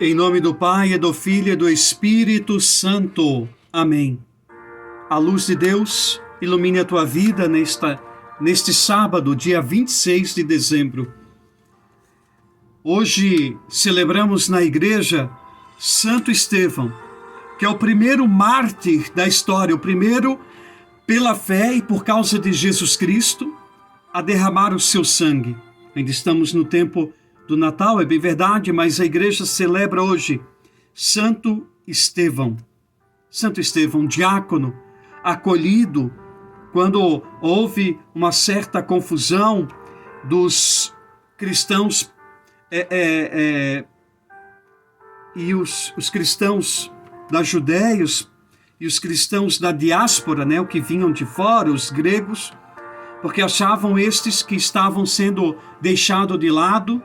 Em nome do Pai, e do Filho e do Espírito Santo. Amém. A luz de Deus ilumine a tua vida neste sábado, dia 26 de dezembro. Hoje celebramos na igreja Santo Estevão, que é o primeiro mártir da história, o primeiro pela fé e por causa de Jesus Cristo a derramar o seu sangue. Ainda estamos no tempo do Natal, é bem verdade, mas a igreja celebra hoje Santo Estevão. Santo Estevão, diácono, acolhido quando houve uma certa confusão dos cristãos e os cristãos da Judéia e os cristãos da diáspora, o que vinham de fora, os gregos, porque achavam estes que estavam sendo deixados de lado.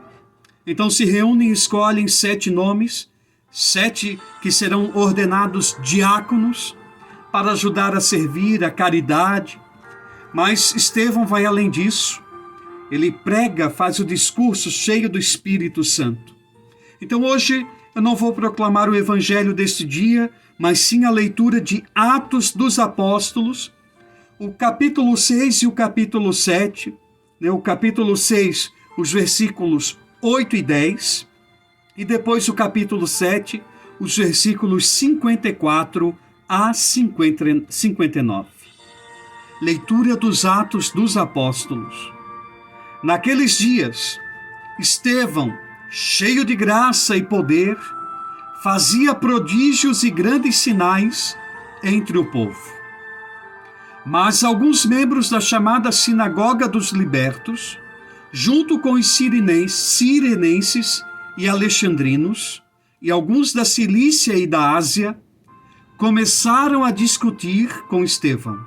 Então se reúnem e escolhem 7 nomes, 7 que serão ordenados diáconos para ajudar a servir a caridade. Mas Estevão vai além disso. Ele prega, faz o discurso cheio do Espírito Santo. Então hoje eu não vou proclamar o evangelho deste dia, mas sim a leitura de Atos dos Apóstolos, o capítulo 6 e o capítulo 7. O capítulo 6, os versículos 8 e 10, e depois o capítulo 7, os versículos 54 a 59. Leitura dos Atos dos Apóstolos. Naqueles dias, Estevão, cheio de graça e poder, fazia prodígios e grandes sinais entre o povo. Mas alguns membros da chamada Sinagoga dos Libertos, junto com os sirenenses e alexandrinos, e alguns da Cilícia e da Ásia, começaram a discutir com Estevão.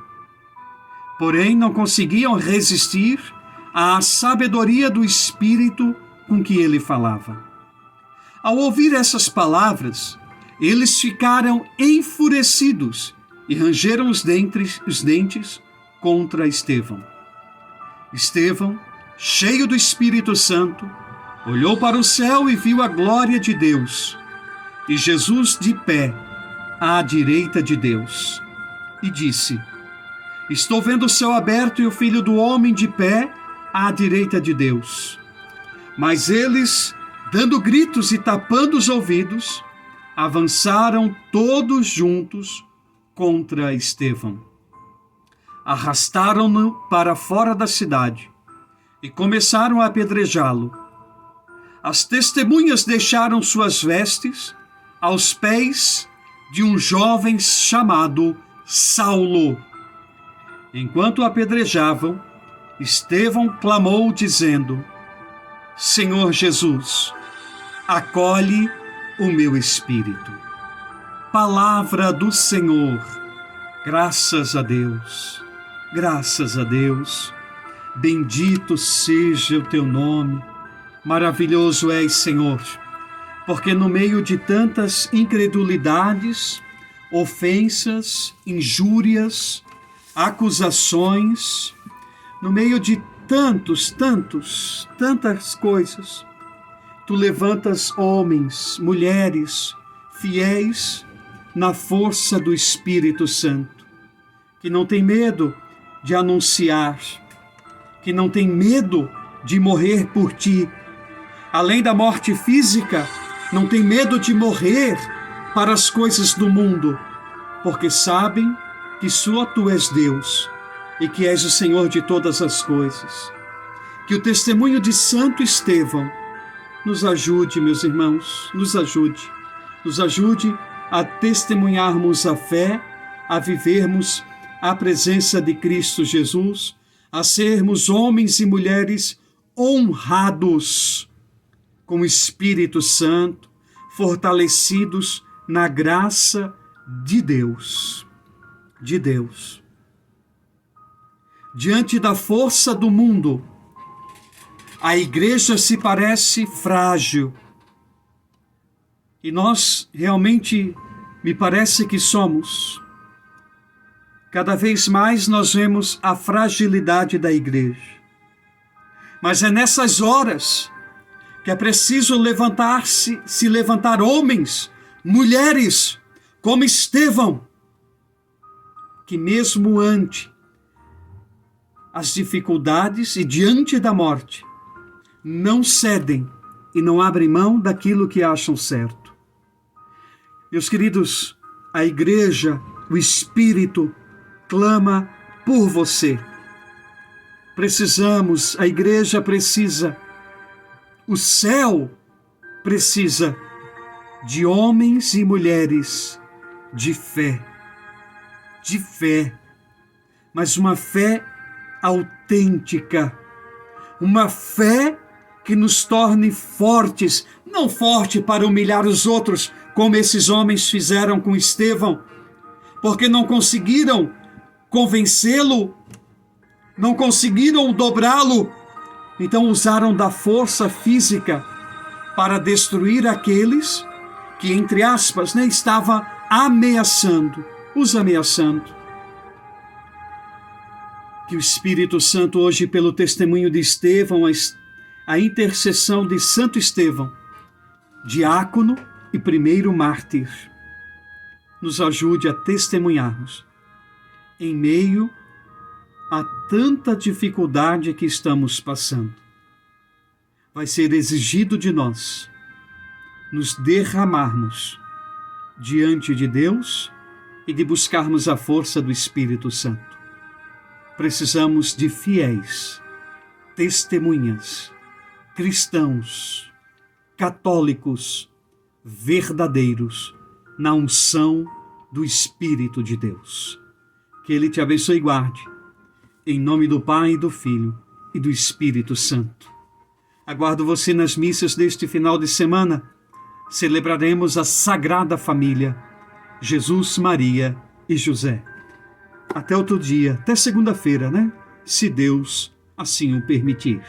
Porém, não conseguiam resistir à sabedoria do Espírito com que ele falava. Ao ouvir essas palavras, eles ficaram enfurecidos e rangeram os dentes contra Estevão. Estevão, cheio do Espírito Santo, olhou para o céu e viu a glória de Deus, e Jesus de pé, à direita de Deus, e disse: Estou vendo o céu aberto e o Filho do Homem de pé, à direita de Deus. Mas eles, dando gritos e tapando os ouvidos, avançaram todos juntos contra Estevão. Arrastaram-no para fora da cidade e começaram a apedrejá-lo. As testemunhas deixaram suas vestes aos pés de um jovem chamado Saulo. Enquanto o apedrejavam, Estevão clamou dizendo: Senhor Jesus, acolhe o meu espírito. Palavra do Senhor. Graças a Deus, graças a Deus. Bendito seja o teu nome. Maravilhoso és, Senhor, porque no meio de tantas incredulidades, ofensas, injúrias, acusações, no meio de tantas coisas, tu levantas homens, mulheres, fiéis na força do Espírito Santo, que não tem medo de anunciar, que não tem medo de morrer por ti. Além da morte física, não tem medo de morrer para as coisas do mundo, porque sabem que só tu és Deus e que és o Senhor de todas as coisas. Que o testemunho de Santo Estevão nos ajude, meus irmãos, nos ajude a testemunharmos a fé, a vivermos a presença de Cristo Jesus, a sermos homens e mulheres honrados com o Espírito Santo, fortalecidos na graça de Deus. Diante da força do mundo, a igreja se parece frágil. E nós realmente, me parece que somos. Cada vez mais nós vemos a fragilidade da igreja. Mas é nessas horas que é preciso se levantar homens, mulheres, como Estevão, que mesmo ante as dificuldades e diante da morte, não cedem e não abrem mão daquilo que acham certo. Meus queridos, a igreja, o Espírito, clama por você. Precisamos, a igreja precisa, o céu precisa de homens e mulheres de fé, mas uma fé autêntica, uma fé que nos torne fortes, não forte para humilhar os outros, como esses homens fizeram com Estevão, porque não conseguiram convencê-lo, não conseguiram dobrá-lo, então usaram da força física para destruir aqueles que, entre aspas, estavam os ameaçando. Que o Espírito Santo hoje, pelo testemunho de Estevão, a intercessão de Santo Estevão, diácono e primeiro mártir, nos ajude a testemunharmos em meio a tanta dificuldade que estamos passando. Vai ser exigido de nós nos derramarmos diante de Deus e de buscarmos a força do Espírito Santo. Precisamos de fiéis, testemunhas, cristãos, católicos, verdadeiros, na unção do Espírito de Deus. Que Ele te abençoe e guarde, em nome do Pai, do Filho e do Espírito Santo. Aguardo você nas missas deste final de semana. Celebraremos a Sagrada Família, Jesus, Maria e José. Até outro dia, até segunda-feira, Se Deus assim o permitir.